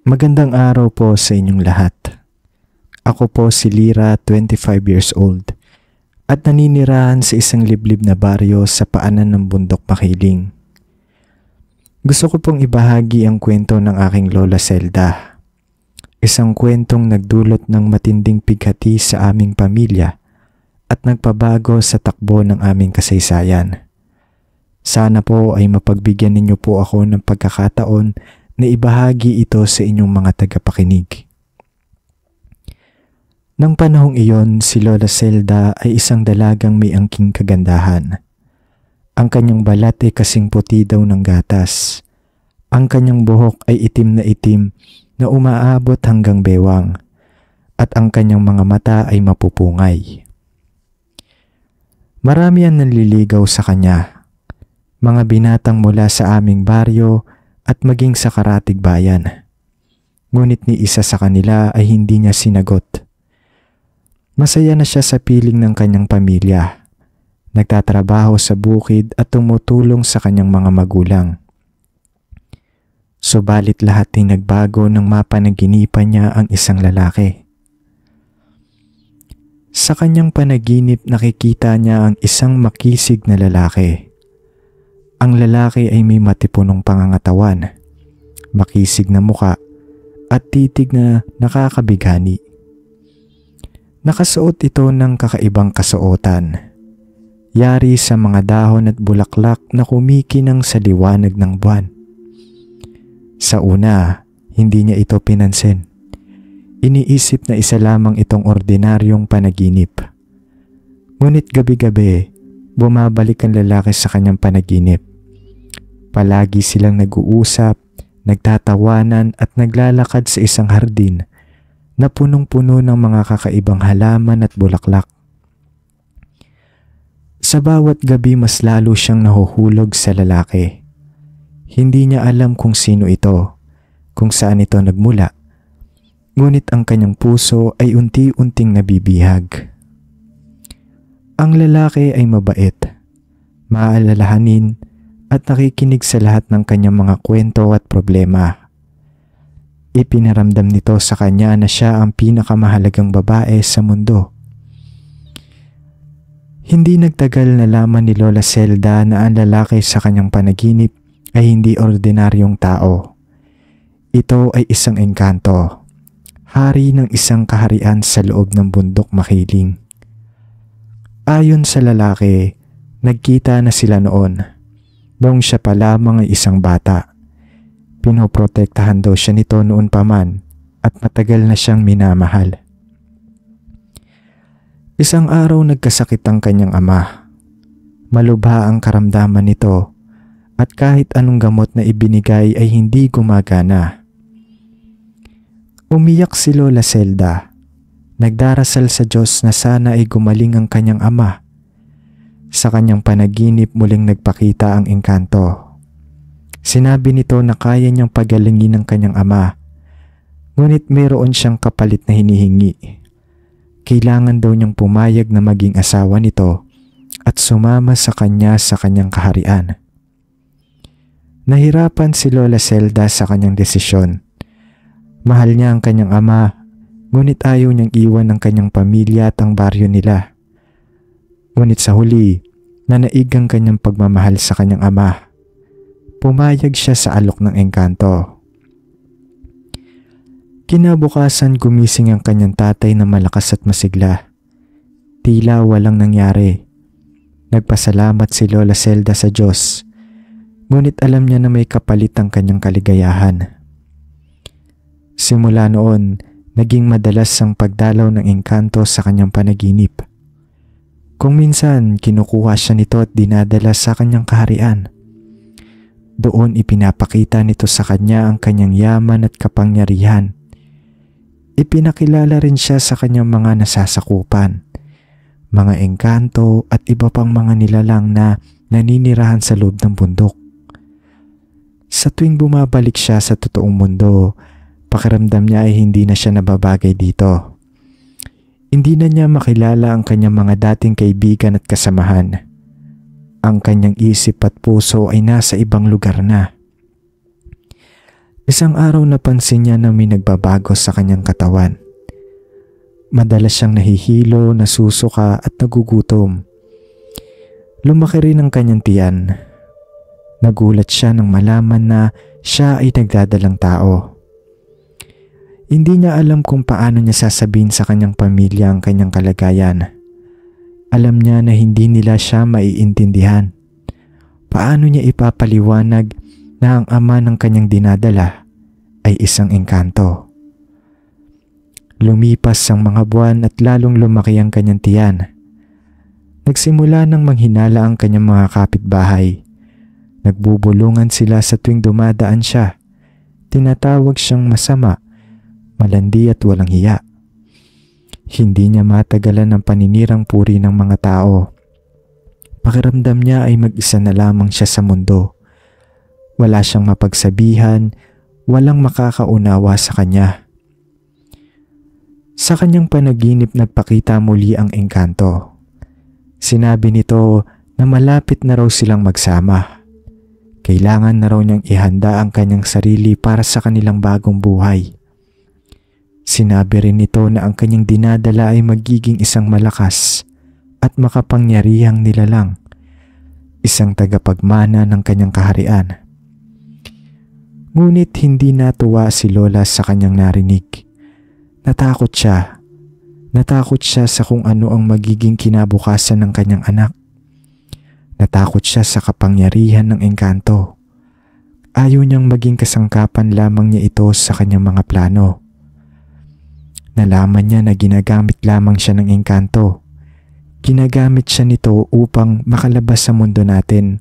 Magandang araw po sa inyong lahat. Ako po si Lira, 25 years old, at naninirahan sa isang liblib na baryo sa paanan ng bundok Makiling. Gusto ko pong ibahagi ang kwento ng aking Lola Zelda. Isang kwentong nagdulot ng matinding pighati sa aming pamilya at nagpabago sa takbo ng aming kasaysayan. Sana po ay mapagbigyan ninyo po ako ng pagkakataon na ibahagi ito sa inyong mga tagapakinig. Nang panahong iyon, si Lola Zelda ay isang dalagang may angking kagandahan. Ang kanyang balat ay kasing puti daw ng gatas. Ang kanyang buhok ay itim na umaabot hanggang bewang, at ang kanyang mga mata ay mapupungay. Marami ang nanliligaw sa kanya, mga binatang mula sa aming baryo at maging sa karatig bayan. Ngunit ni isa sa kanila ay hindi niya sinagot. Masaya na siya sa piling ng kanyang pamilya. Nagtatrabaho sa bukid at tumutulong sa kanyang mga magulang. Subalit lahat ay nagbago nang mapanaginipan niya ang isang lalaki. Sa kanyang panaginip nakikita niya ang isang makisig na lalaki. Ang lalaki ay may matipunong pangangatawan, makisig na muka at titig na nakakabighani. Nakasuot ito ng kakaibang kasuotan, yari sa mga dahon at bulaklak na kumikinang sa liwanag ng buwan. Sa una, hindi niya ito pinansin. Iniisip na isa lamang itong ordinaryong panaginip. Ngunit gabi-gabi, bumabalik ang lalaki sa kanyang panaginip. Palagi silang nag-uusap, nagtatawanan at naglalakad sa isang hardin na punong-puno ng mga kakaibang halaman at bulaklak. Sa bawat gabi mas lalo siyang nahuhulog sa lalaki. Hindi niya alam kung sino ito, kung saan ito nagmula, ngunit ang kanyang puso ay unti-unting nabibihag. Ang lalaki ay mabait, maalalahanin at nakikinig sa lahat ng kanyang mga kwento at problema. Ipinaramdam nito sa kanya na siya ang pinakamahalagang babae sa mundo. Hindi nagtagal na nalaman ni Lola Zelda na ang lalaki sa kanyang panaginip ay hindi ordinaryong tao. Ito ay isang engkanto, hari ng isang kaharian sa loob ng bundok Makiling. Ayon sa lalaki, nagkita na sila noon siya pa lamang ay isang bata. Pinoprotektahan daw siya nito noon pa man at matagal na siyang minamahal. Isang araw nagkasakit ang kanyang ama. Malubha ang karamdaman nito at kahit anong gamot na ibinigay ay hindi gumagana. Umiyak si Lola Zelda. Nagdarasal sa Diyos na sana ay gumaling ang kanyang ama. Sa kanyang panaginip muling nagpakita ang engkanto. Sinabi nito na kaya niyang pagalingin ang kanyang ama, ngunit mayroon siyang kapalit na hinihingi. Kailangan daw niyang pumayag na maging asawa nito at sumama sa kanyang kaharian. Nahirapan si Lola Zelda sa kanyang desisyon. Mahal niya ang kanyang ama, ngunit ayaw niyang iwan ang kanyang pamilya at ang baryo nila. Ngunit sa huli, nanaig ang kanyang pagmamahal sa kanyang ama. Pumayag siya sa alok ng engkanto. Kinabukasan gumising ang kanyang tatay na malakas at masigla. Tila walang nangyari. Nagpasalamat si Lola Zelda sa Diyos, ngunit alam niya na may kapalit ang kanyang kaligayahan. Simula noon, naging madalas ang pagdalaw ng engkanto sa kanyang panaginip. Kung minsan, kinukuha siya nito at dinadala sa kanyang kaharian. Doon ipinapakita nito sa kanya ang kanyang yaman at kapangyarihan. Ipinakilala rin siya sa kanyang mga nasasakupan, mga engkanto at iba pang mga nilalang na naninirahan sa loob ng bundok. Sa tuwing bumabalik siya sa totoong mundo, pakiramdam niya ay hindi na siya nababagay dito. Hindi na niya makilala ang kanyang mga dating kaibigan at kasamahan. Ang kanyang isip at puso ay nasa ibang lugar na. Isang araw napansin niya na may nagbabago sa kanyang katawan. Madalas siyang nahihilo, nasusuka at nagugutom. Lumaki rin ang kanyang tiyan. Nagulat siya nang malaman na siya ay nagdadalang tao. Hindi niya alam kung paano niya sasabihin sa kanyang pamilya ang kanyang kalagayan. Alam niya na hindi nila siya maiintindihan. Paano niya ipapaliwanag na ang ama ng kanyang dinadala ay isang engkanto? Lumipas ang mga buwan at lalong lumaki ang kanyang tiyan. Nagsimula nang manghinala ang kanyang mga kapitbahay. Nagbubulungan sila sa tuwing dumadaan siya. Tinatawag siyang masama, malandi at walang hiya. Hindi niya matagalan ang paninirang puri ng mga tao. Pakiramdam niya ay mag-isa na lamang siya sa mundo. Wala siyang mapagsabihan, walang makakaunawa sa kanya. Sa kanyang panaginip nagpakita muli ang engkanto. Sinabi nito na malapit na raw silang magsama. Kailangan na raw niyang ihanda ang kanyang sarili para sa kanilang bagong buhay. Sinabi rin nito na ang kanyang dinadala ay magiging isang malakas at makapangyarihang nilalang, isang tagapagmana ng kanyang kaharian. Ngunit hindi natuwa si Lola sa kanyang narinig. Natakot siya. Natakot siya sa kung ano ang magiging kinabukasan ng kanyang anak. Natakot siya sa kapangyarihan ng engkanto. Ayaw niyang maging kasangkapan lamang niya ito sa kanyang mga plano. Nalaman niya na ginagamit lamang siya ng engkanto. Ginagamit siya nito upang makalabas sa mundo natin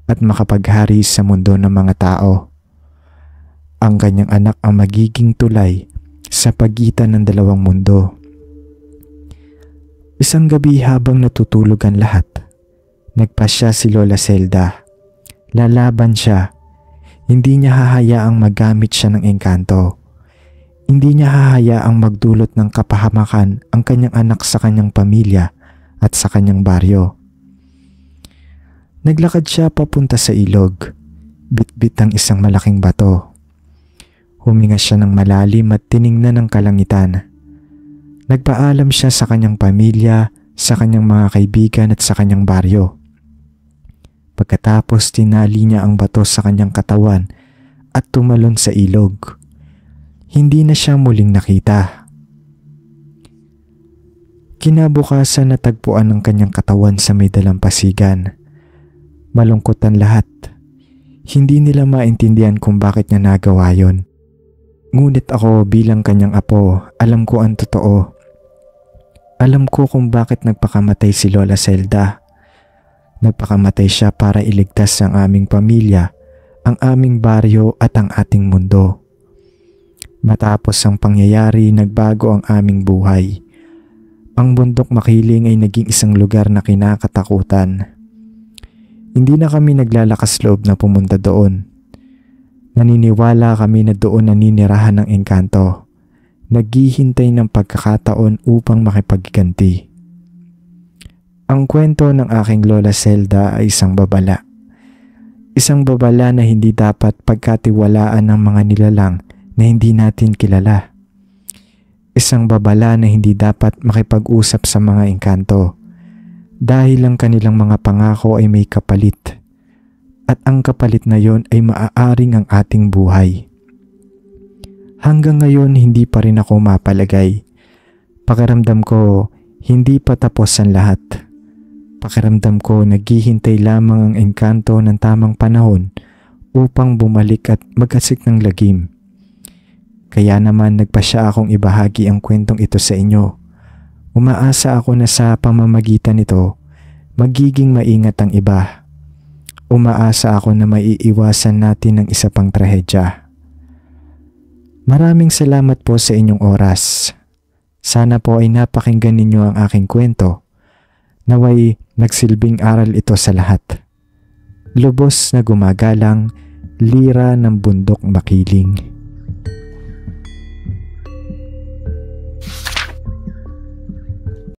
at makapaghari sa mundo ng mga tao. Ang kanyang anak ang magiging tulay sa pagitan ng dalawang mundo. Isang gabi habang natutulog ang lahat, nagpasya si Lola Zelda. Lalaban siya. Hindi niya hahayaang magamit siya ng engkanto. Hindi niya hahayaang magdulot ng kapahamakan ang kanyang anak sa kanyang pamilya at sa kanyang baryo. Naglakad siya papunta sa ilog, bitbit ang isang malaking bato. Huminga siya ng malalim at tiningnan ang kalangitan. Nagpaalam siya sa kanyang pamilya, sa kanyang mga kaibigan at sa kanyang baryo. Pagkatapos tinali niya ang bato sa kanyang katawan at tumalon sa ilog. Hindi na siya muling nakita. Kinabukasan natagpuan ang kanyang katawan sa may dalampasigan. Malungkot ang lahat. Hindi nila maintindihan kung bakit niya nagawa yon. Ngunit ako bilang kanyang apo, alam ko ang totoo. Alam ko kung bakit nagpakamatay si Lola Zelda. Nagpakamatay siya para iligtas ang aming pamilya, ang aming baryo at ang ating mundo. Matapos ang pangyayari, nagbago ang aming buhay. Ang bundok Makiling ay naging isang lugar na kinakatakutan. Hindi na kami naglalakas loob na pumunta doon. Naniniwala kami na doon naninirahan ng engkanto. Naghihintay ng pagkakataon upang makipagganti. Ang kwento ng aking Lola Zelda ay isang babala. Isang babala na hindi dapat pagkatiwalaan ng mga nilalang na hindi natin kilala. Isang babala na hindi dapat makipag-usap sa mga engkanto dahil ang kanilang mga pangako ay may kapalit at ang kapalit na yon ay maaaring ang ating buhay. Hanggang ngayon hindi pa rin ako mapalagay. Pakiramdam ko hindi pa tapos ang lahat. Pakiramdam ko naghihintay lamang ang engkanto ng tamang panahon upang bumalik at mag-asik ng lagim. Kaya naman nagpasya akong ibahagi ang kwentong ito sa inyo. Umaasa ako na sa pamamagitan nito, magiging maingat ang iba. Umaasa ako na maiiwasan natin ang isa pang trahedya. Maraming salamat po sa inyong oras. Sana po ay napakinggan ninyo ang aking kwento. Naway nagsilbing aral ito sa lahat. Lubos na gumagalang, lira ng bundok Makiling.